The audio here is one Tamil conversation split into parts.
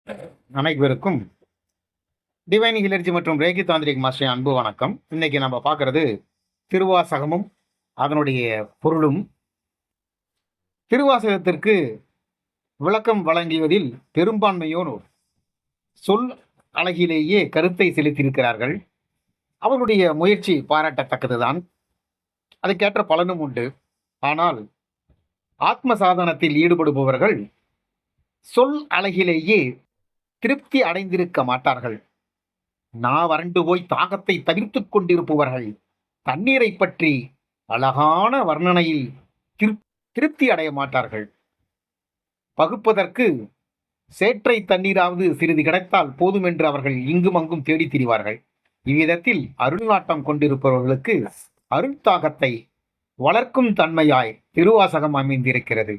அனைவருக்கும் டிவைன் ஹிலர்ஜி மற்றும் ரேகி தாந்திரிக் மாஸ்டர் அன்பு வணக்கம். இன்னைக்கு நம்ம பார்க்கறது திருவாசகமும் அதனுடைய பொருளும். திருவாசகத்திற்கு விளக்கம் வழங்கியதில் பெரும்பான்மையோர் சொல் அழகிலேயே கருத்தை செலுத்தியிருக்கிறார்கள். அவர்களுடைய முயற்சி பாராட்டத்தக்கதுதான், அதுக்கேற்ற பலனும் உண்டு. ஆனால் ஆத்ம சாதனத்தில் ஈடுபடுபவர்கள் சொல் அழகிலேயே திருப்தி அடைந்திருக்க மாட்டார்கள். நான் வறண்டு போய் தாகத்தை தவிர்த்துக் கொண்டிருப்பவர்கள் தண்ணீரை பற்றி அழகான வர்ணனையில் திருப்தி அடைய மாட்டார்கள். பகுப்பதற்கு சேற்றை தண்ணீராவது சிறிது கிடைத்தால் போதும் என்று அவர்கள் இங்கும் அங்கும் தேடித் திரிவார்கள். இவ்விதத்தில் அருள் நாட்டம் கொண்டிருப்பவர்களுக்கு அருள் தாகத்தை வளர்க்கும் தன்மையாய் திருவாசகம் அமைந்திருக்கிறது.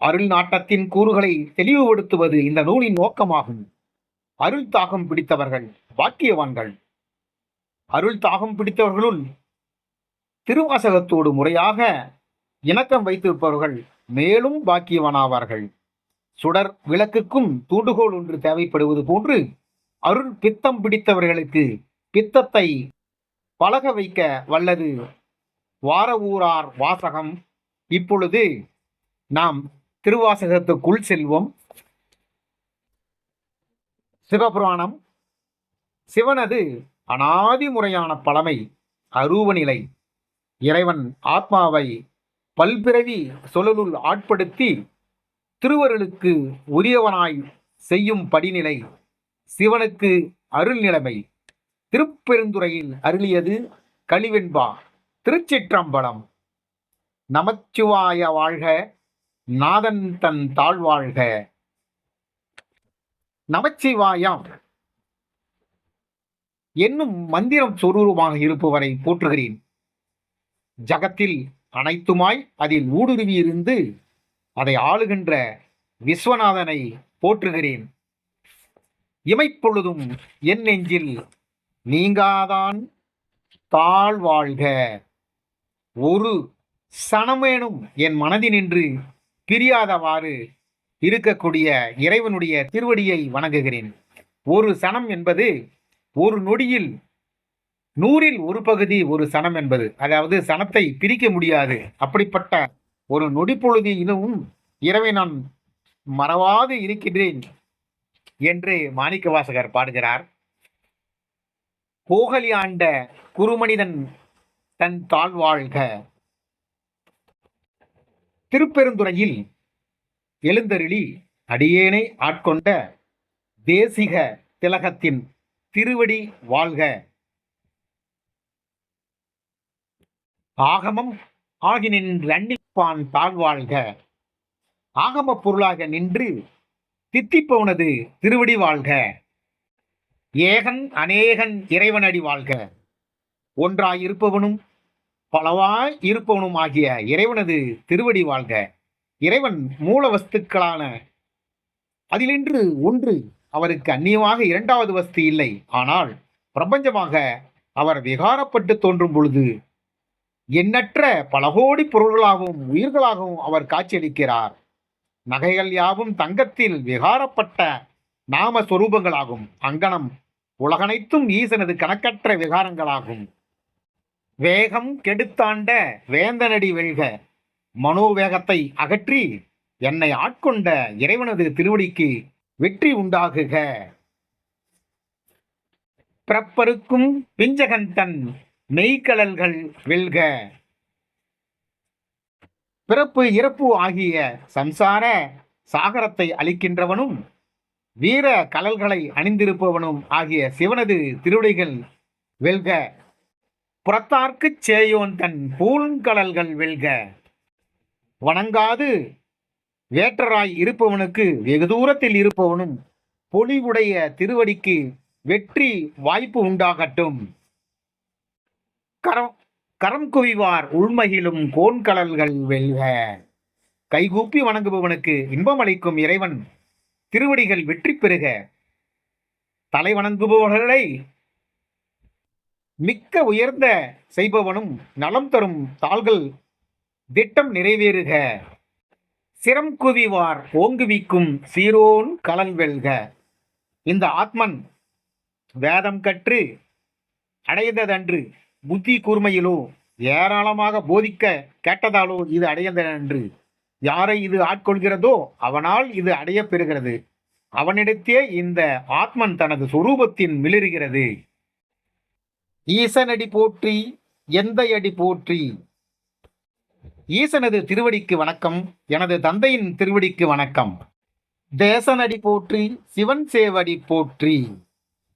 அருள் நாட்டத்தின் கூறுகளை தெளிவுபடுத்துவது இந்த நூலின் நோக்கமாகும். அருள் தாகம் பிடித்தவர்கள் பாக்கியவான்கள். அருள் தாகம் பிடித்தவர்களுள் திருவாசகத்தோடு முறையாக இணக்கம் வைத்திருப்பவர்கள் மேலும் பாக்கியவானாவார்கள். சுடர் விளக்குக்கும் தூண்டுகோல் ஒன்று தேவைப்படுவது போன்று அருள் பித்தம் பிடித்தவர்களுக்கு பித்தத்தை பழக வைக்க வல்லது வார ஊரார் வாசகம். இப்பொழுது நாம் திருவாசகத்துக்குள் செல்வோம். சிவபுராணம் சிவனது அனாதி முறையான பழமை அரூப நிலை. இறைவன் ஆத்மாவை பல்பிறவி சொல்லலுள் ஆட்படுத்தி திருவருளுக்கு உரியவனாய் செய்யும் படிநிலை சிவனுக்கு அருள் நிலைமை. திருப்பெருந்துறையில் அருளியது கலிவெண்பா. திருச்சிற்றம்பலம். நமச்சிவாய வாழ்க, நாதன் தன் தாழ்வாழ்க. நமச்சிவாயம் என்னும் மந்திரம் சொரூபமாக இருப்பவரை போற்றுகிறேன். ஜகத்தில் அனைத்துமாய் அதில் ஊடுருவி இருந்து அதை ஆளுகின்ற விஸ்வநாதனை போற்றுகிறேன். இமைப்பொழுதும் என் நெஞ்சில் நீங்காதான் தாழ்வாழ்க. ஒரு சனமேனும் என் மனதினின்று பிரியாதவாறு இருக்கக்கூடிய இறைவனுடைய திருவடியை வணங்குகிறேன். ஒரு சனம் என்பது ஒரு நொடியில் 100ல் ஒரு பகுதி ஒரு சனம் என்பது, அதாவது சனத்தை பிரிக்க முடியாது. அப்படிப்பட்ட ஒரு நொடி பொழுதிலும் இறைவை நான் மறவாது இருக்கின்றேன் என்று மாணிக்கவாசகர் பாடுகிறார். போகலி ஆண்ட குருமனிதன் தன் தாழ்வாழ்க. திருப்பெருந்துறையில் எழுந்தருளி அடியேனை ஆட்கொண்ட தேசிக திலகத்தின் திருவடி வாழ்க. ஆகமம் ஆகி நின்று அன்னிப்பான் தாழ்வாழ்க. ஆகம பொருளாக நின்று தித்திப்பவனது திருவடி வாழ்க. ஏகன் அநேகன் இறைவனடி வாழ்க. ஒன்றாயிருப்பவனும் பலவாய் இருப்பவனும் ஆகிய இறைவனது திருவடி வாழ்க. இறைவன் மூல வஸ்துக்களான அதிலின்று ஒன்று, அவருக்கு அந்நியமாக இரண்டாவது வஸ்து இல்லை. ஆனால் பிரபஞ்சமாக அவர் விகாரப்பட்டு தோன்றும் பொழுது எண்ணற்ற பல கோடி பொருள்களாகவும் உயிர்களாகவும் அவர் காட்சியளிக்கிறார். நகைகள் யாவும் தங்கத்தில் விகாரப்பட்ட நாம சொரூபங்களாகும். அங்கனம் உலகனைத்தும் ஈசனது கணக்கற்ற விகாரங்களாகும். வேகம் கெடுத்தாண்ட வேந்தனடி வெல்க. மனோவேகத்தை அகற்றி என்னை ஆட்கொண்ட இறைவனது திருவடிக்கு வெற்றி உண்டாகுக. பிறப்பருக்கும் பிஞ்சகன் தன் மெய்கழல்கள் வெல்க. பிறப்பு இறப்பு ஆகிய சம்சார சாகரத்தை அளிக்கின்றவனும் வீர கலல்களை அணிந்திருப்பவனும் ஆகிய சிவனது திருவடிகள் வெல்க. புறத்தார்க்குச் சேயோன் தன் பூங்கடல்கள் வெல்க. வணங்காது வேற்றராய் இருப்பவனுக்கு வெகு தூரத்தில் இருப்பவனும் பொலிவுடைய திருவடிக்கு வெற்றி வாய்ப்பு உண்டாகட்டும். கரம் குவிவார் உள்மகிழும் கோன்கடல்கள் வெல்க. கைகூப்பி வணங்குபவனுக்கு இன்பமளிக்கும் இறைவன் திருவடிகள் வெற்றி பெறுக. தலை வணங்குபவர்களை மிக்க உயர்ந்த செய்பவனும் நலம் தரும் தாள்கள் திட்டம் நிறைவேறுக. சிரம் குவிவார் ஓங்குவிக்கும் சீரோன் கலல் வெல்க. இந்த ஆத்மன் வேதம் கற்று அடைந்ததன்று, புத்தி கூர்மையிலோ ஏராளமாக போதிக்க கேட்டதாலோ இது அடைந்ததன்று. யாரை இது ஆட்கொள்கிறதோ அவனால் இது அடைய பெறுகிறது. அவனிடத்தே இந்த ஆத்மன் தனது சொரூபத்தின் மிளிர்கிறது. ஈசனடி போற்றி, எந்த அடி போற்றி. ஈசனது திருவடிக்கு வணக்கம், எனது தந்தையின் திருவடிக்கு வணக்கம். தேசனடி போற்றி, சிவன் சேவடி போற்றி.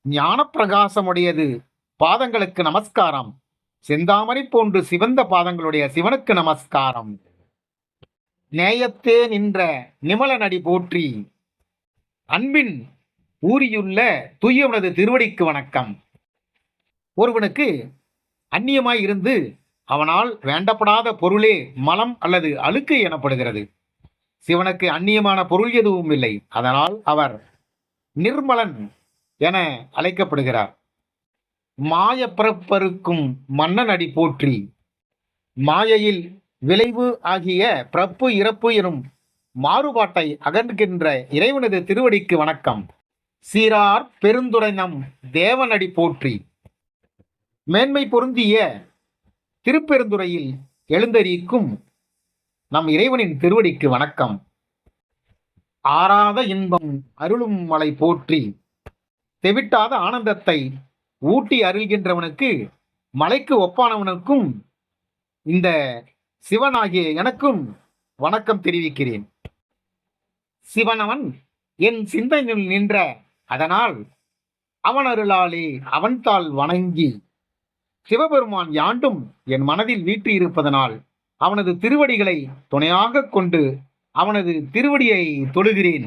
ஞான பிரகாசமுடையது பாதங்களுக்கு நமஸ்காரம். செந்தாமரை போன்று சிவந்த பாதங்களுடைய சிவனுக்கு நமஸ்காரம். நேயத்தே நின்ற நிமலனடி போற்றி. அன்பின் ஊறியுள்ள தூயவனது திருவடிக்கு வணக்கம். ஒருவனுக்கு அந்நியமாய் இருந்து அவனால் வேண்டப்படாத பொருளே மலம் அல்லது அழுக்கு எனப்படுகிறது. சிவனுக்கு அந்நியமான பொருள் எதுவும் இல்லை. அதனால் அவர் நிர்மலன் என அழைக்கப்படுகிறார். மாய பிறப்பருக்கும் மன்னன் அடி போற்றி. மாயையில் விளைவு ஆகிய பிறப்பு இறப்பு எனும் மாறுபாட்டை அகன்கின்ற இறைவனது திருவடிக்கு வணக்கம். சீரார் பெருந்துரைநம் தேவனடி போற்றி. மேன்மை பொருந்திய திருப்பெருந்துறையில் எழுந்தரிக்கும் நம் இறைவனின் திருவடிக்கு வணக்கம். ஆறாத இன்பம் அருளும் மலை போற்றி. தெவிட்டாத ஆனந்தத்தை ஊட்டி அருள்கின்றவனுக்கு, மலைக்கு ஒப்பானவனுக்கும் இந்த சிவனாகிய எனக்கும் வணக்கம் தெரிவிக்கிறேன். சிவனவன் என் சிந்தனையில் நின்ற, அதனால் அவன் அருளாலே அவன்தாள் வணங்கி, சிவபெருமான் யாண்டும் என் மனதில் வீற்றி இருப்பதனால் அவனது திருவடிகளை துணையாக கொண்டு அவனது திருவடியை தொழுகிறேன்.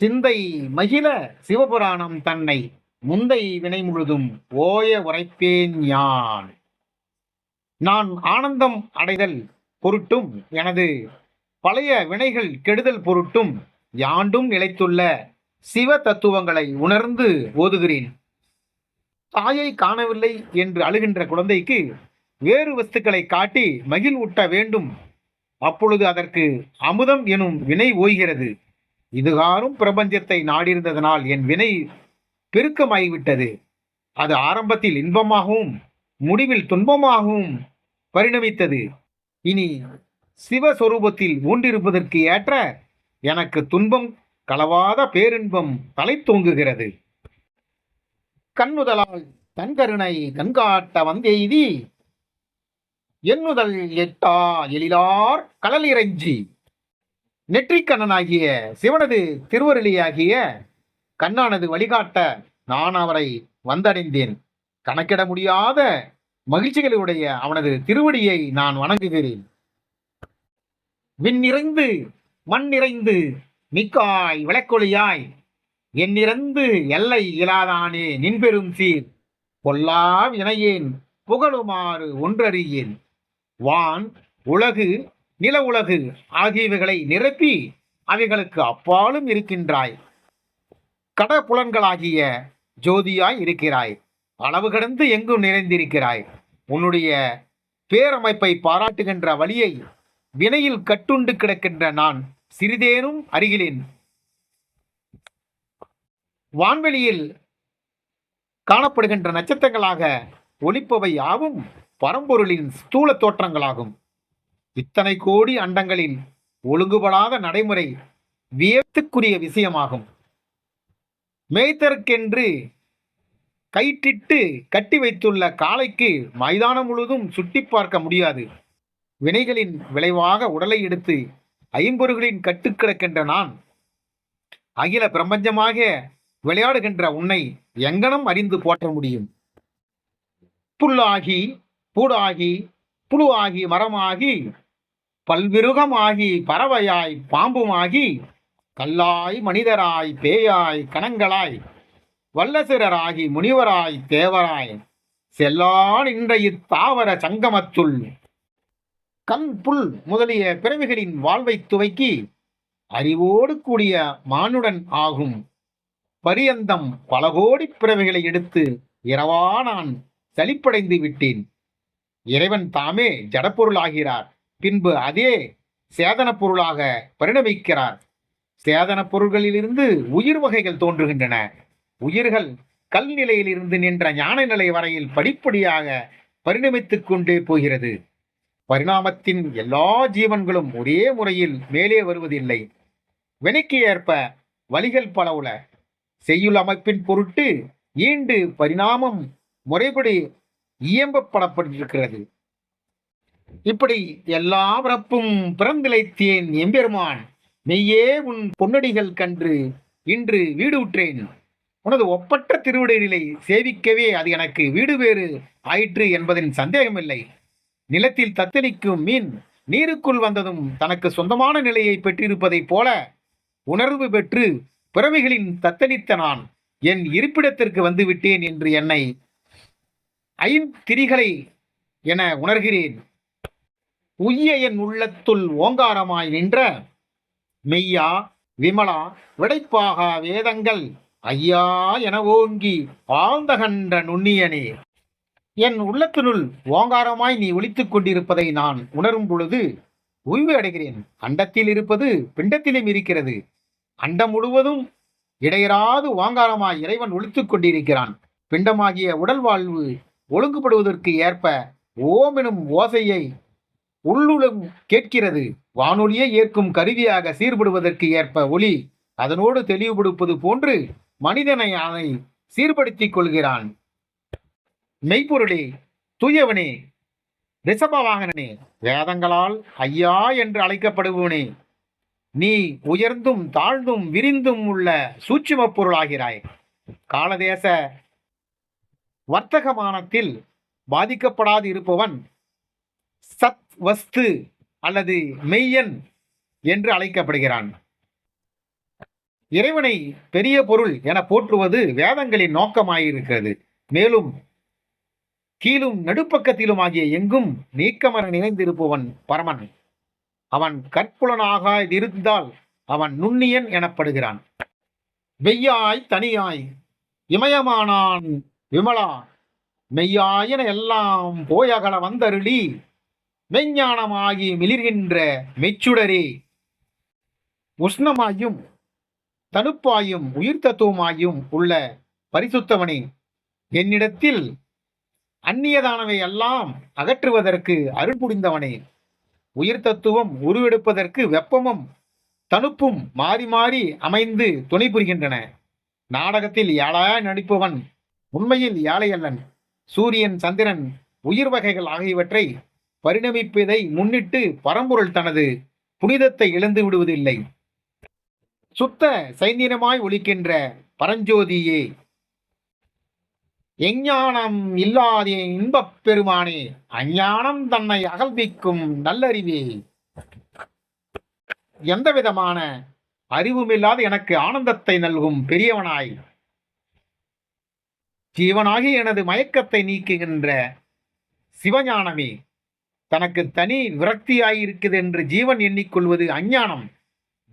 சிந்தை மகிழ சிவபுராணம் தன்னை முந்தை வினை முழுதும் ஓய உரைப்பேன் யான். நான் ஆனந்தம் அடைதல் பொருட்டும் எனது பழைய வினைகள் கெடுதல் பொருட்டும் யாண்டும் நிலைத்துள்ள சிவ தத்துவங்களை உணர்ந்து ஓதுகிறேன். தாயை காணவில்லை என்று அழுகின்ற குழந்தைக்கு வேறு வஸ்துக்களை காட்டி மகிழ்வூட்ட வேண்டும். அப்பொழுது அதற்கு அமுதம் எனும் வினை ஓய்கிறது. இதுகாரும் பிரபஞ்சத்தை நாடியிருந்ததனால் என் வினை பெருக்கமாகிவிட்டது. அது ஆரம்பத்தில் இன்பமாகவும் முடிவில் துன்பமாகவும் பரிணமித்தது. இனி சிவஸ்வரூபத்தில் ஊன்றிருப்பதற்கு ஏற்ற எனக்கு துன்பம் களவாத பேரின்பம் தலை தூங்குகிறது. கண்ணுதலால் தன் கருணை கண்காட்ட வந்தெய்தி, எண்ணுதல் எட்டா எழிலார் கடல் இறைஞ்சி. நெற்றிக்கண்ணனாகிய சிவனது திருவருளியாகிய கண்ணானது வழிகாட்ட நான் அவரை வந்தடைந்தேன். கணக்கிட முடியாத மகிழ்ச்சிகளுடைய அவனது திருவடியை நான் வணங்குகிறேன். விண் நிறைந்து மண் நிறைந்து மிக்காய் விளக்கொளியாய், எண்ணிறந்து எல்லை இலாதானே நின்பெரும் சீர். பொல்லா வினையேன் புகழுமாறு ஒன்றறியேன். வான் உலகு நில உலகு ஆகியவைகளை நிரப்பி அவைகளுக்கு அப்பாலும் இருக்கின்றாய். கடப்புலன்களாகிய ஜோதியாய் இருக்கிறாய். அளவு கடந்து எங்கும் நிறைந்திருக்கிறாய். உன்னுடைய பேரமைப்பை பாராட்டுகின்ற வழியை வினையில் கட்டுண்டு கிடக்கின்ற நான் சிறிதேனும் அருகிலேன். வான்வெளியில் காணப்படுகின்ற நட்சத்திரங்களாக ஒளிப்பவை யாவும் பரம்பொருளின் ஸ்தூல தோற்றங்களாகும். இத்தனை கோடி அண்டங்களில் ஒழுங்குபடாத நடைமுறை வியப்புக்குரிய விஷயமாகும். மேய்த்தற்கென்று கயிற்றிட்டு கட்டி வைத்துள்ள காளைக்கு மைதானம் முழுதும் சுட்டி பார்க்க முடியாது. வினைகளின் விளைவாக உடலை எடுத்து ஐம்பொருள்களின் கட்டுக்கிடக்கின்ற நான் அகில பிரபஞ்சமாக விளையாடுகின்ற உன்னை எங்கனம் அறிந்து போற்ற முடியும்? புல்லாகி பூடாகி புழுவாகி மரமாகி பல்விருகமாகி பறவையாய் பாம்புமாகி கல்லாய் மனிதராய் பேயாய் கணங்களாய் வல்லசிரராகி முனிவராய் தேவராய் செல்லா நின்ற இத்தாவர சங்கமத்துள் கண் புல் முதலிய பிறவிகளின் வாழ்வை துவக்கி அறிவோடு கூடிய மானுடன் ஆகும் பரியந்தம் பல கோடி பிறவிகளை எடுத்து இரவா நான் சலிப்படைந்து விட்டேன். இறைவன் தாமே ஜடப்பொருள் ஆகிறார். பின்பு அதே சேதன பொருளாக பரிணமிக்கிறார். சேதன பொருள்களிலிருந்து உயிர் வகைகள் தோன்றுகின்றன. உயிர்கள் கல் நிலையிலிருந்து நின்ற ஞான நிலை வரையில் படிப்படியாக பரிணமித்துக் கொண்டே போகிறது. பரிணாமத்தின் எல்லா ஜீவன்களும் ஒரே முறையில் மேலே வருவதில்லை. வினைக்கு ஏற்ப வழிகள் பலவுல. செய்யுள் அமைப்பின் பொருட்டு ஈண்டு பரிணாமம் முறைப்படி இயம்பப்படப்பட்டிருக்கிறது. இப்படி எல்லா பிறப்பும் பிறந்திழைத்தேன் எம்பெருமான், மெய்யே உன் பொன்னடிகள் கன்று இன்று வீடு உற்றேன். உனது ஒப்பற்ற திருவிடைகளை சேவிக்கவே அது எனக்கு வீடு வேறு ஆயிற்று என்பதின் சந்தேகமில்லை. நிலத்தில் தத்தளிக்கும் மீன் நீருக்குள் வந்ததும் தனக்கு சொந்தமான நிலையை பெற்றிருப்பதைப் போல உணர்வு பெற்று பிறவிகளின் தத்தளித்த நான் என் இருப்பிடத்திற்கு வந்துவிட்டேன் என்று என்னை ஐந்திரிகளை என உணர்கிறேன். உய்ய என் உள்ளத்துள் ஓங்காரமாய் நின்ற மெய்யா விமலா விடைப்பாகா வேதங்கள் ஐயா என ஓங்கி ஆழ்ந்தகன்ற நுண்ணியனே, என் உள்ளத்தினுள் ஓங்காரமாய் நீ ஒலித்துக் கொண்டிருப்பதை நான் உணரும் பொழுது உய்வு அடைகிறேன். அண்டத்தில் இருப்பது பிண்டத்திலும் இருக்கிறது. அண்டம் முழுவதும் இடையராது ஓங்காரமாய் இறைவன் ஒலித்துக் கொண்டிருக்கிறான். பிண்டமாகிய உடல் வாழ்வு ஒழுங்குபடுவதற்கு ஏற்ப ஓம் எனும் ஓசையை உள்ளுளும் கேட்கிறது. வானொலியை ஏற்கும் கருவியாக சீர்படுவதற்கு ஏற்ப ஒளி அதனோடு தெளிவுபடுப்பது போன்று மனிதனை அதை சீர்படுத்திக் கொள்கிறான். மெய்ப்பொருளே, தூயவனே, ரிஷபவாகனனே, வேதங்களால் ஐயா என்று அழைக்கப்படுபவனே, நீ உயர்ந்தும் தாழ்ந்தும் விரிந்தும் உள்ள சூட்சும பொருளாகிறாய். காலதேச வர்த்தகமானத்தில் பாதிக்கப்படாது இருப்பவன் சத் வஸ்து அல்லது மெய்யன் என்று அழைக்கப்படுகிறான். இறைவனை பெரிய பொருள் என போற்றுவது வேதங்களின் நோக்கமாயிருக்கிறது. மேலும் கீழும் நடுப்பக்கத்திலும் ஆகிய எங்கும் நீக்கமர நிறைந்திருப்பவன் பரமன். அவன் கற்புலனாக இருந்தால் அவன் நுண்ணியன் எனப்படுகிறான். வெய்யாய் தனியாய் இமயமானான் விமலா, மெய்யாயன எல்லாம் போயகல வந்தருளி மெஞ்ஞானமாகி மிளிர்கின்ற மெச்சுடரே, உஷ்ணமாயும் தனுப்பாயும் உயிர் தத்துவமாயும் உள்ள பரிசுத்தவனே, என்னிடத்தில் அந்நியதானவை எல்லாம் அகற்றுவதற்கு அருள் புரிந்தவனே, உயிர் தத்துவம் உருவெடுப்பதற்கு வெப்பமும் தனுப்பும் மாறி மாறி அமைந்து துணை புரிகின்றன. நாடகத்தில் யாழாய் நடிப்பவன் உண்மையில் யாழையல்லன். சூரியன் சந்திரன் உயிர் வகைகள் ஆகியவற்றை பரிணமிப்பதை முன்னிட்டு பரம்பொருள் தனது புனிதத்தை இழந்து விடுவதில்லை. சுத்த சைந்திரமாய் ஒலிக்கின்ற பரஞ்சோதியே, எஞ்ஞானம் இல்லாதே இன்பப் பெருமானே, அஞ்ஞானம் தன்னை அகல்விக்கும் நல்லறிவே, எந்தவிதமான அறிவுமில்லாத எனக்கு ஆனந்தத்தை நல்கும் பெரியவனாய், ஜீவனாகி எனது மயக்கத்தை நீக்குகின்ற சிவஞானமே, தனக்கு தனி விரக்தியாயிருக்குது என்று ஜீவன் எண்ணிக்கொள்வது அஞ்ஞானம்.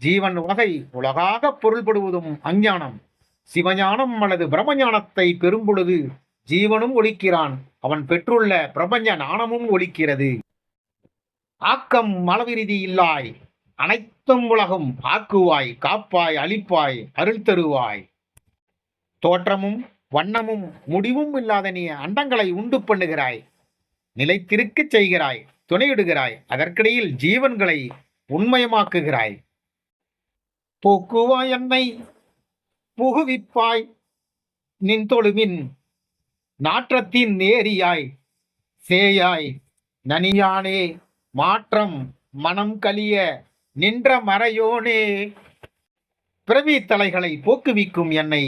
ஜீவன் வகை உலகாக பொருள்படுவதும் அஞ்ஞானம். சிவஞானம் அல்லது பிரம்மஞானத்தை பெறும்பொழுது ஜீவனும் ஒலிக்கிறான். அவன் பெற்றுள்ள பிரபஞ்ச ஞானமும் ஒலிக்கிறது. ஆக்கம் அளவிருதி இல்லாய், அனைத்தும் உலகும் ஆக்குவாய், காப்பாய், அழிப்பாய், அருள் தருவாய். தோற்றமும் வண்ணமும் முடிவும் இல்லாத நீ அண்டங்களை உண்டு பண்ணுகிறாய், நிலைத்திருக்கச் செய்கிறாய், துணையிடுகிறாய். அதற்கிடையில் ஜீவன்களை உண்மயமாக்குகிறாய். போக்குவாய் என்னை புகுவிப்பாய், நின் தொழுமின் நாற்றத்தின் நேரியாய் சேயாய் நனியானே, மாற்றம் மனம் கலிய நின்ற மறையோனே. பிறவி தலைகளை போக்குவிக்கும் என்னை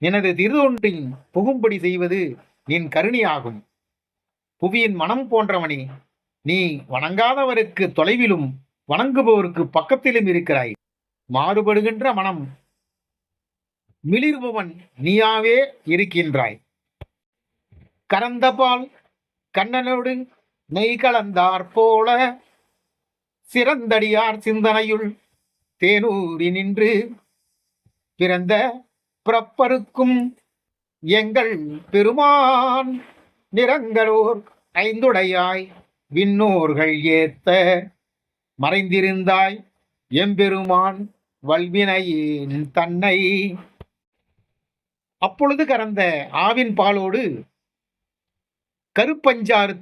எனது திருதொன்றில் புகும்படி செய்வது நின் கருணையாகும். புவியின் மனம் போன்றவனே, நீ வணங்காதவருக்கு தொலைவிலும் வணங்குபவருக்கு பக்கத்திலும் இருக்கிறாய். மாறுபடுகின்ற மனம் மிளிர்பவன் நீயாவே இருக்கின்றாய். கறந்தபால் கண்ணனோடு நெய் கலந்தார் போல சிறந்தடியார் சிந்தனையுள் தேனூரி நின்று பிறந்த பிறப்பருக்கும் எங்கள் பெருமான் நிறங்களோர் ஐந்துடையாய் விண்ணோர்கள் ஏத்த மறைந்திருந்தாய் எம்பெருமான் வல்வினையின் தன்னை. அப்பொழுது கறந்த ஆவின் பாலோடு கருப்பஞ்சாறு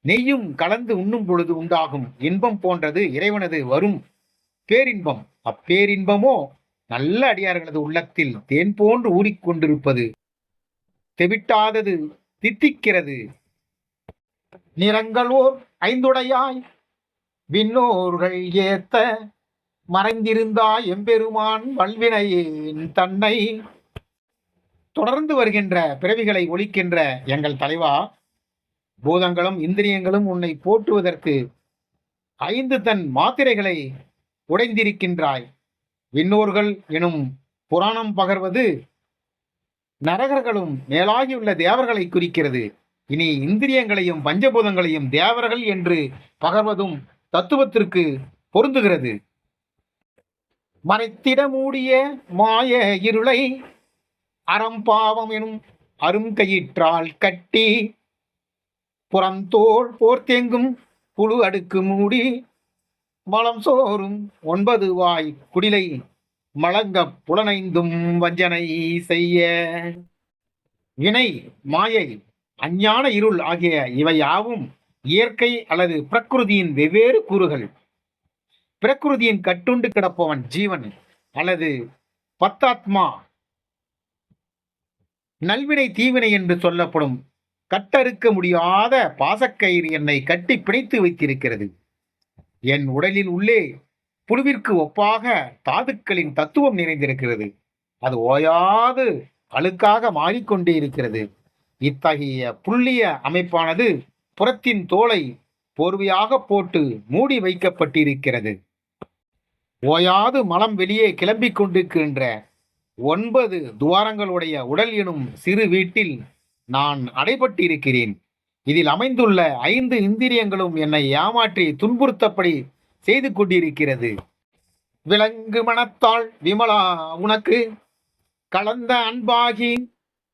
நெய்யும் கலந்து உண்ணும் பொழுது உண்டாகும் இன்பம் போன்றது இறைவனது வரும் பேரின்பம். அப்பேரின்பமோ நல்ல அடியார்களது உள்ளத்தில் தேன் போன்று ஊறிக்கொண்டிருப்பது, தெவிட்டாதது, தித்திக்கிறது. நிறங்களோர் ஐந்துடையாய் விண்ணோர்கள் ஏத்த மறைந்திருந்தாய் எம்பெருமான் வல்வினையின் தன்னை. தொடர்ந்து வருகின்ற பிறவிகளை ஒழிக்கின்ற எங்கள் தலைவா, பூதங்களும் இந்திரியங்களும் உன்னை போற்றுவதற்கு 5 தன் மாத்திரைகளை உடைந்திருக்கின்றாய். விண்ணோர்கள் எனும் புராணம் பகர்வது நரகர்களும் மேலாகியுள்ள தேவர்களை குறிக்கிறது. இனி இந்திரியங்களையும் பஞ்சபூதங்களையும் தேவர்கள் என்று பகர்வதும் தத்துவத்திற்கு பொருந்துகிறது. மறைத்திட மூடிய மாய இருளை அறம்பாவம் எனும் அருங்கயிற்றால் கட்டி புறந்தோள் போர்த்தெங்கும் புழு அடுக்கு மூடி மலம் சோறும் 9 வாய் குடிலை மலங்க புலனைந்தும் வஞ்சனை செய்ய. வினை, மாயை, அஞ்ஞான இருள் ஆகிய இவை யாவும் இயற்கை அல்லது பிரகிருதியின் வெவ்வேறு கூறுகள். பிரகிருதியின் கட்டுண்டு கிடப்பவன் ஜீவன் அல்லது பத்தாத்மா. நல்வினை தீவினை என்று சொல்லப்படும் கட்டறுக்க முடியாத பாசக்கயிறு என்னை கட்டி பிணைத்து வைத்திருக்கிறது. என் உடலில் உள்ளே புழுவிற்கு ஒப்பாக தாதுக்களின் தத்துவம் நிறைந்திருக்கிறது. அது ஓயாது அழுக்காக மாறிக்கொண்டே இருக்கிறது. இத்தகைய புள்ளிய அமைப்பானது புறத்தின் தோலை போர்வையாக போட்டு மூடி வைக்கப்பட்டிருக்கிறது. ஓயாது மலம் வெளியே கிளம்பிக் கொண்டிருக்கின்ற 9 துவாரங்களுடைய உடல் எனும் சிறு வீட்டில் நான் அடைபட்டிருக்கிறேன். இதில் அமைந்துள்ள 5 இந்திரியங்களும் என்னை ஏமாற்றி துன்புறுத்தப்படி செய்து கொண்டிருக்கிறது. விலங்கு மனத்தாள் விமலா உனக்கு கலந்த அன்பாகி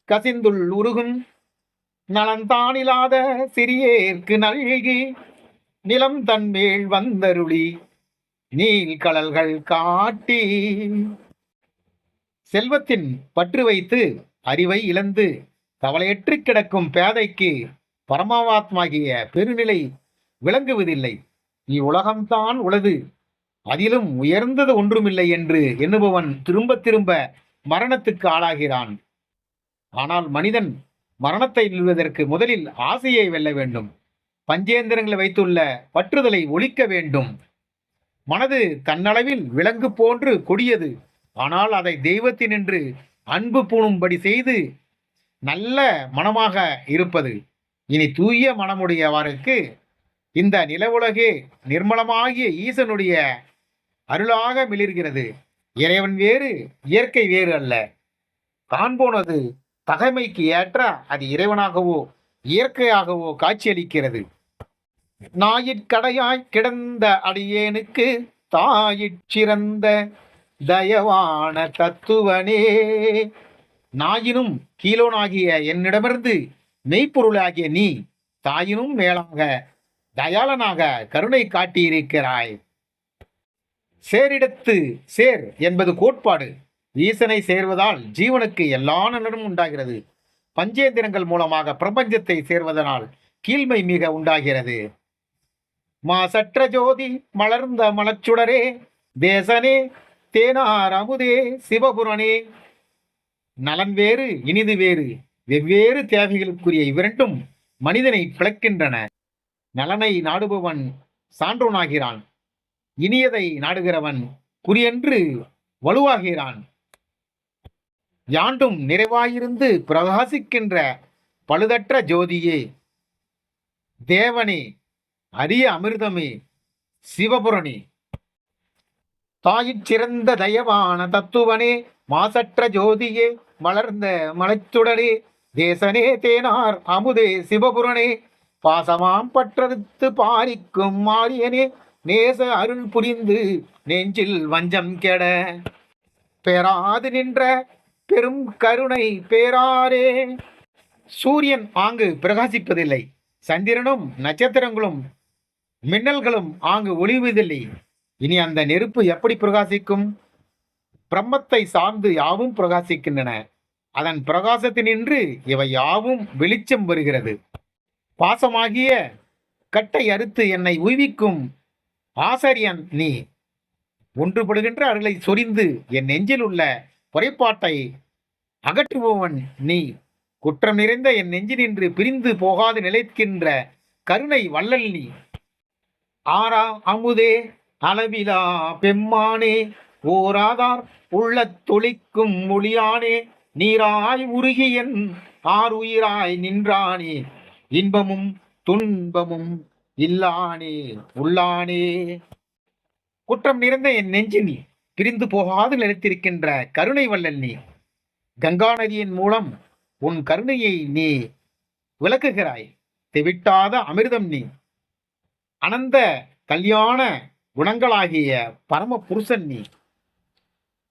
கசிந்துள் உருகும் நலந்தானில்லாத சிறியேற்கு நல்கி நிலம் தன்மேல் வந்தருளி நீல் கடல்கள் காட்டி. செல்வத்தின் பற்று வைத்து அறிவை இழந்து கவலையற்று கிடக்கும் பேதைக்கு பரமாத்மாகிய பெருநிலை விளங்குவதில்லை. இவ்வுலகம்தான் உளது, அதிலும் உயர்ந்தது ஒன்றுமில்லை என்று எண்ணுபவன் திரும்ப திரும்ப மரணத்துக்கு ஆளாகிறான். ஆனால் மனிதன் மரணத்தை வெல்வதற்கு முதலில் ஆசையை வெல்ல வேண்டும். பஞ்சேந்திரங்களை வைத்துள்ள பற்றுதலை ஒழிக்க வேண்டும். மனது தன்னளவில் விலங்கு போன்று கொடியது. ஆனால் அதை தெய்வத்தினின்று அன்பு பூணும்படி செய்து நல்ல மனமாக இருப்பது. இனி தூய மனமுடையவருக்கு இந்த நிலவுலகே நிர்மலமாகிய ஈசனுடைய அருளாக மிளிர்கிறது. இறைவன் வேறு, இயற்கை வேறு அல்ல. காண்போனது தகைமைக்கு ஏற்ற அது இறைவனாகவோ இயற்கையாகவோ காட்சியளிக்கிறது. நாயிற்கடையாய் கிடந்த அடியேனுக்கு தாயிறந்த தயவான தத்துவனே. நாயினும் கீழோனாகிய என்னிடமிருந்து மெய்ப்பொருளாகிய நீ தாயினும் மேலாக தயாளனாக கருணை காட்டியிருக்கிறாய். சேரிடத்து சேர் என்பது கோட்பாடு. ஈசனை சேர்வதால் ஜீவனுக்கு எல்லா நலனும் உண்டாகிறது. பஞ்சேந்திரங்கள் மூலமாக பிரபஞ்சத்தை சேர்வதனால் கீழ்மை மிக உண்டாகிறது. மாசற்ற ஜோதி மலர்ந்த மலச்சுடரே தேசனே தேனார் அமுதே சிவபுரனே. நலன் வேறு இனிது வேறு, வெவ்வேறு தேவைகளுக்குரிய இவ்விரண்டும் மனிதனை பிளக்கின்றன. நலனை நாடுபவன் சான்றோனாகிறான். இனியதை நாடுகிறவன் குறியென்று வலுவாகிறான். யாண்டும் நிறைவாயிருந்து பிரகாசிக்கின்ற பழுதற்ற ஜோதியே, தேவனே, அரிய அமிர்தமே, சிவபுரணி. தாயிற் தயவான தத்துவனே, மாசற்ற ஜோதியே, மலர்ந்த மலைச்சுடரே, தேசனே தேனார் அமுதே சிவபுரணே. பாசமாம் பற்றறுத்து பாரிக்கும் மாரியனே, நேச அருள் புரிந்து நெஞ்சில் வஞ்சம் கெட பெறாது நின்ற பெரும் கருணை பேராரே. சூரியன் ஆங்கு பிரகாசிப்பதில்லை. சந்திரனும் நட்சத்திரங்களும் மின்னல்களும் ஆங்கு ஒளிவதில்லை. இனி அந்த நெருப்பு எப்படி பிரகாசிக்கும்? பிரம்மத்தை சார்ந்து யாவும் பிரகாசிக்கின்றன. அதன் பிரகாசத்தினின்று இவை யாவும் வெளிச்சம் வருகிறது. பாசமாகிய கட்டை அறுத்து என்னை உய்விக்கும் ஆசாரியன் நீ. ஒன்றுபடுகின்ற அருளை சொரிந்து என் நெஞ்சில் உள்ள குறைபாட்டை அகற்றுபவன் நீ. குற்றம் நிறைந்த என் நெஞ்சினின்று பிரிந்து போகாது நிலைக்கின்ற கருணை வள்ளல் நீ. ஆரா அமுதே அளவிலா பெம்மானே ஓராதார் உள்ளத் தொளிக்கும் மொழியானே நீராய் உருகியன் ஆறுயிராய் நின்றானே இன்பமும் துன்பமும் இல்லானே உள்ளானே. குற்றம் நிறைந்த என் நெஞ்சில் பிரிந்து போகாது நிலைத்திருக்கின்ற கருணை வள்ளல் நீ. கங்கா நதியின் மூலம் உன் கருணையை நீ விளக்குகிறாய். தெவிட்டாத அமிர்தம் நீ. அனந்த கல்யாண குணங்களாகிய பரம புருஷன் நீ.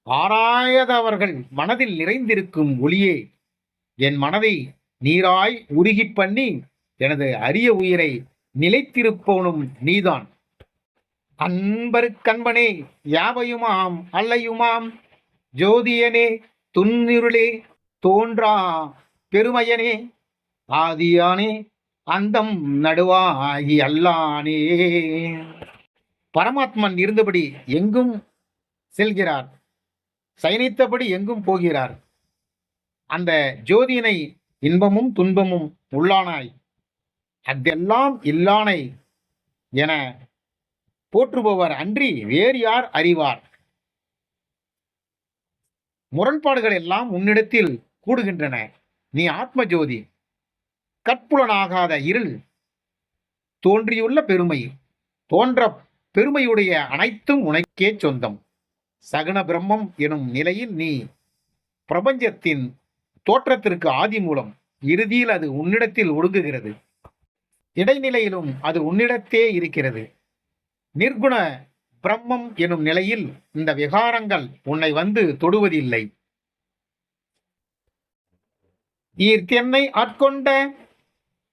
ஆராயதவர்கள் மனதில் நிறைந்திருக்கும் ஒளியே, என் மனதை நீராய் உருகி பண்ணி எனது அரிய உயிரை நிலைத்திருப்பவனும் நீதான். அன்பருக்கன்பனே யாவையுமாம் அல்லையுமாம் ஜோதியனே துன்னிருளே தோன்றா பெருமையனே ஆதியானே அந்தம் நடுவாகி அல்லானே. பரமாத்மன் இருந்தபடி எங்கும் செல்கிறார், சயனித்தபடி எங்கும் போகிறார். அந்த ஜோதியினை இன்பமும் துன்பமும் உள்ளானாய் அதெல்லாம் இல்லானை என போற்றுபவர் அன்றி வேறு யார் அறிவார்? முரண்பாடுகள் எல்லாம் உன்னிடத்தில் கூடுகின்றன. நீ ஆத்ம ஜோதி. கற்புலனாகாத இருள் தோன்றியுள்ள பெருமை, தோன்ற பெருமையுடைய அனைத்தும் உனக்கே சொந்தம். சகுன பிரம்மம் எனும் நிலையில் நீ பிரபஞ்சத்தின் தோற்றத்திற்கு ஆதி மூலம். இறுதியில் அது உன்னிடத்தில் ஒடுங்குகிறது. இடைநிலையிலும் அது உன்னிடத்தே இருக்கிறது. நிர்குண பிரம்மம் எனும் நிலையில் இந்த விகாரங்கள் உன்னை வந்து தொடுவதில்லை. ஈர்த்தென்னை ஆட்கொண்ட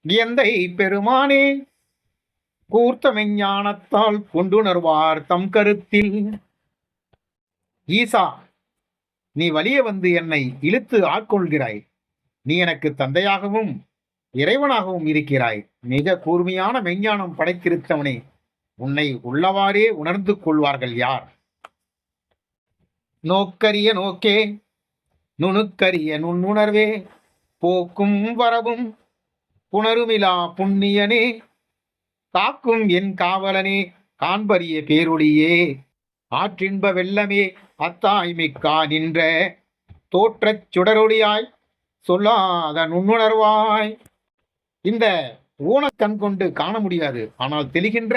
எந்தை பெருமானே கூர்த்த மெஞ்ஞானத்தால் கொண்டுணர்வார் தம் கருத்தில். ஈசா, நீ வலிய வந்து என்னை இழுத்து ஆட்கொள்கிறாய். நீ எனக்கு தந்தையாகவும் இறைவனாகவும் இருக்கிறாய். மிக கூர்மையான மெஞ்ஞானம் படைத்திருத்தவனே, உன்னை உள்ளவாறே உணர்ந்து கொள்வார்கள் யார்? நோக்கரிய நோக்கே நுணுக்கரிய நுண்ணுணர்வே போக்கும் வரவும் புணருமிலா புண்ணியனே காக்கும் என் காவலனே காண்பரிய பேரொழியே ஆற்றின்ப வெள்ளமே அத்தாய்மிக்கா நின்ற தோற்றச் சுடரொளியாய் சொல்லாத நுண்ணுணர்வாய். இந்த ஊனக்கண் கொண்டு காண முடியாது, ஆனால் தெளிகின்ற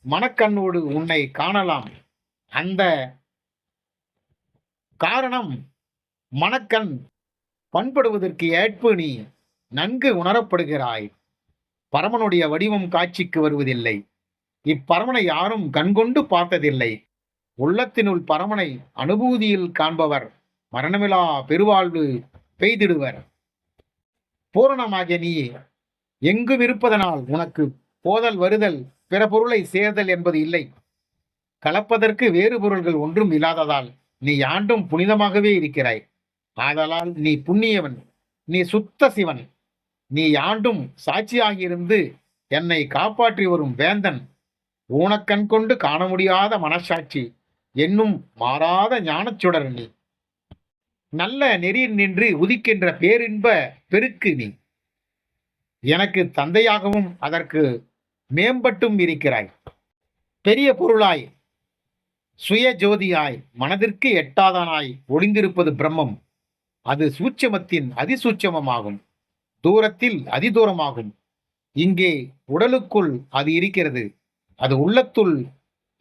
மனக்கண்ணோடு உன்னை காணலாம். அந்த காரணம் மனக்கண் பண்படுவதற்கு ஏற்பு நீ நன்கு உணரப்படுகிறாய். பரமனுடைய வடிவம் காட்சிக்கு வருவதில்லை. இப்பரமனை யாரும் கண்கொண்டு பார்த்ததில்லை. உள்ளத்தினுள் பரமனை அனுபூதியில் காண்பவர் மரணமிலா பெருவாழ்வு பெய்திடுவர். பூரணமாகிய நீ எங்கும் இருப்பதனால் உனக்கு போதல் வருதல் பிற பொருளை சேர்தல் என்பது இல்லை. கலப்பதற்கு வேறு பொருள்கள் ஒன்றும் இல்லாததால் நீ யாண்டும் புனிதமாகவே இருக்கிறாய். ஆதலால் நீ புண்ணியவன், நீ சுத்த சிவன். நீ யாண்டும் சாட்சியாகியிருந்து என்னை காப்பாற்றி வரும் வேந்தன். ஊனக்கண் கொண்டு காண முடியாத மனசாட்சி என்னும் மாறாத ஞானச்சுடர் நீ. நல்ல நெறியில் நின்று உதிக்கின்ற பேரின்ப பெருக்கு நீ. எனக்கு தந்தையாகவும் அதற்கு மேம்பட்டும் இருக்கிறாய். பெரிய பொருளாய் சுய ஜோதியாய் மனதிற்கு எட்டாதானாய் ஒளிந்திருப்பது பிரம்மம். அது சூட்சமத்தின் அதிசூட்சமமாகும், தூரத்தில் அதிதூரமாகும். இங்கே உடலுக்குள் அது இருக்கிறது. அது உள்ளத்துள்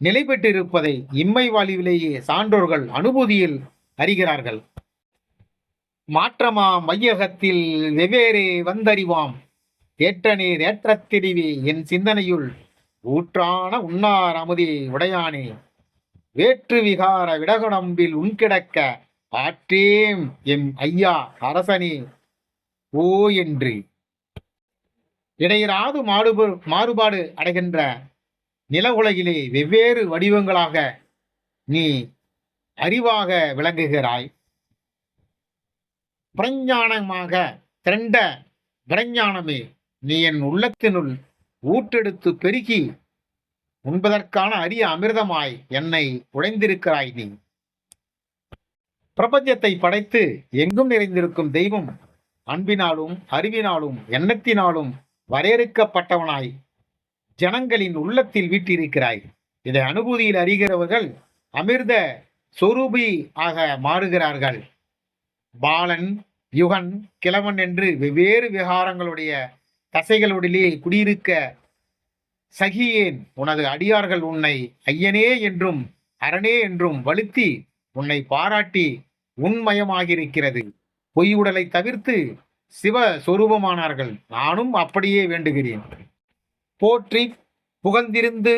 நிலை பெற்றிருப்பதை இம்மை வாழ்விலேயே சான்றோர்கள் அனுபூதியில் அறிகிறார்கள். மாற்றமாம் மையகத்தில் வெவ்வேறே வந்தறிவாம் ஏற்ற நீர் ஏற்றத் தெளிவே என் சிந்தனையுள் ஊற்றான உண்ணார் அமுதே உடையானே வேற்று விகார விடகுடம்பில் உன்கிடக்க ஆற்றேம் எம் ஐயா அரசனே ஓ என்று. இடையிறாது மாறுபாடு அடைகின்ற நில உலகிலே வெவ்வேறு வடிவங்களாக நீ அறிவாக விளங்குகிறாய். பிரஞானமாக திரண்ட பிரஞானமே, நீ என் உள்ளத்தினுள் ஊற்றெடுத்து பெருகி உண்பதற்கான அரிய அமிர்தமாய் என்னை உடைந்திருக்கிறாய். நீ பிரபஞ்சத்தை படைத்து எங்கும் நிறைந்திருக்கும் தெய்வம் அன்பினாலும் அறிவினாலும் எண்ணத்தினாலும் வரையறுக்கப்பட்டவனாய் ஜனங்களின் உள்ளத்தில் வீட்டிருக்கிறாய். இதை அனுபூதியில் அறிகிறவர்கள் அமிர்த சொரூபி ஆக மாறுகிறார்கள். பாலன், யுகன், கிழவன் என்று வெவ்வேறு விகாரங்களுடைய தசைகளுடைய குடியிருக்க சகியேன். உனது அடியார்கள் உன்னை ஐயனே என்றும் அரணே என்றும் வலுத்தி உன்னை பாராட்டி உண்மயமாகியிருக்கிறது. பொய் உடலை தவிர்த்து சிவ சொரூபமானார்கள். நானும் அப்படியே வேண்டுகிறேன். போற்றி புகழ்ந்திருந்து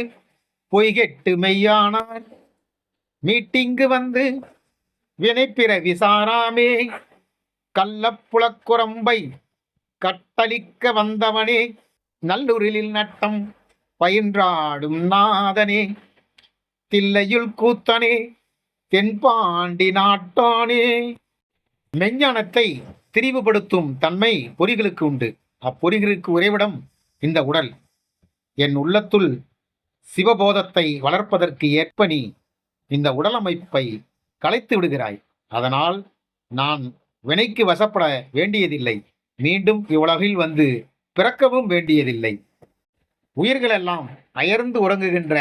பொய்கெட்டு மெய்யானார் மீட்டிங்கு வந்து வினைப்பிற விசாராமே கள்ளப்புலக்குரம்பை கட்டளிக்க வந்தவனே நல்லுரிலில் நட்டம் பயின்றாடும் நாதனே தில்லையுள் கூத்தனே தென்பாண்டி நாட்டானே. மெஞ்ஞானத்தை திரிவுபடுத்தும் தன்மை பொறிகளுக்கு உண்டு. அப்பொறிகளுக்கு உறைவிடம் இந்த உடல். என் உள்ளத்துள் சிவபோதத்தை வளர்ப்பதற்கு ஏற்ப நீ இந்த உடலமைப்பை கலைத்து விடுகிறாய். அதனால் நான் வினைக்கு வசப்பட வேண்டியதில்லை. மீண்டும் இவ்வுலகில் வந்து பிறக்கவும் வேண்டியதில்லை. உயிர்களெல்லாம் அயர்ந்து உறங்குகின்ற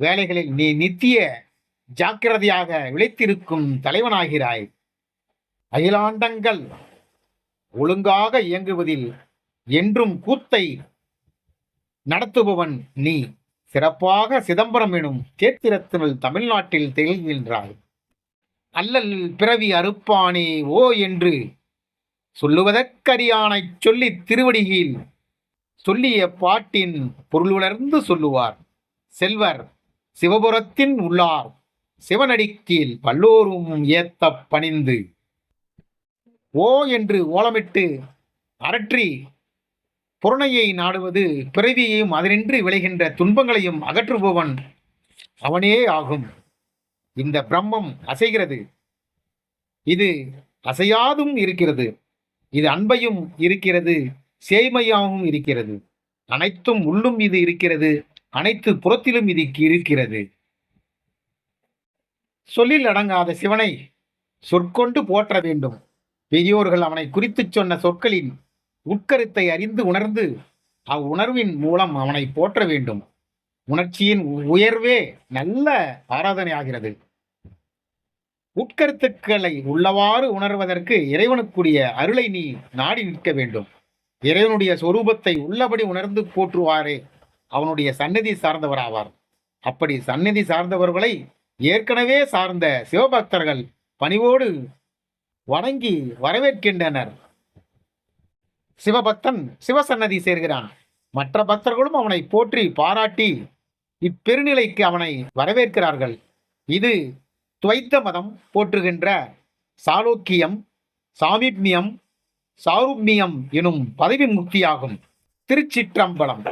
வேலைகளில் நீ நித்திய ஜாக்கிரதையாக விளைத்திருக்கும் தலைவனாகிறாய். அகிலாண்டங்கள் ஒழுங்காக இயங்குவதில் என்றும் கூத்தை நடத்துபவன் நீ. சிறப்பாக சிதம்பரம் எனும் கேத்திரத்தினுள் தமிழ்நாட்டில் திகழ்கின்றாய். அல்லல் பிறவி அறுப்பானே ஓ என்று சொல்லுவதற்கரியானைச் சொல்லி திருவடியில் சொல்லிய பாட்டின் பொருளுணர்ந்து சொல்லுவார் செல்வர் சிவபுரத்தின் உள்ளார் சிவனடிக்கீழ் பல்லோரும் ஏத்த பணிந்து. ஓ என்று ஓலமிட்டு அரற்றி பொருணையை நாடுவது பிறவியையும் அதனின்று விளைகின்ற துன்பங்களையும் அகற்றுபவன் அவனே ஆகும். இந்த பிரம்மம் அசைகிறது, இது அசையாதும் இருக்கிறது. இது அன்பையும் இருக்கிறது, சேய்மையாகவும் இருக்கிறது. அனைத்தும் உள்ளும் இது இருக்கிறது, அனைத்து புறத்திலும் இது இருக்கிறது. சொல்லில் அடங்காத சிவனை சொற்கொண்டு போற்ற வேண்டும். பெரியோர்கள் அவனை குறித்து சொன்ன சொற்களின் உட்கருத்தை அறிந்து உணர்ந்து அவ்வுணர்வின் மூலம் அவனை போற்ற வேண்டும். உணர்ச்சியின் உயர்வே நல்ல ஆராதனை ஆகிறது. உட்கருத்துக்களை உள்ளவாறு உணர்வதற்கு இறைவனுக்குரிய அருளை நீ நாடி நிற்க வேண்டும். இறைவனுடைய சொரூபத்தை உள்ளபடி உணர்ந்து போற்றுவாரே அவனுடைய சந்நிதி சார்ந்தவராவார். அப்படி சந்நிதி சார்ந்தவர்களை ஏற்கனவே சார்ந்த சிவபக்தர்கள் பணிவோடு வணங்கி வரவேற்கின்றனர். சிவபக்தன் சிவசன்னதி சேர்கிறான். மற்ற பக்தர்களும் அவனை போற்றி பாராட்டி இப்பெருநிலைக்கு அவனை வரவேற்கிறார்கள். இது துவைத்த மதம் போற்றுகின்ற சாலோக்கியம், சாமீப்யம், சாருப்மியம் எனும் பதவி முக்தியாகும். திருச்சிற்றம்பலம்.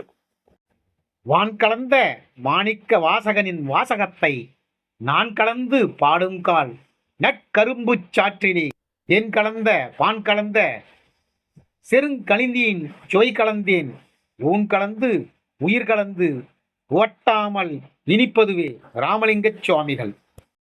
வான் கலந்த மாணிக்க வாசகனின் வாசகத்தை நான் கலந்து பாடுங்கால் நற்கரும்பு சாற்றிலே தேன் கலந்த பான் கலந்த செருங்கலிந்தியின் சுவை கலந்தேன் ஊன் கலந்து உயிர் கலந்து ஓட்டாமல் இனிப்பதுவே ராமலிங்க சுவாமிகள்.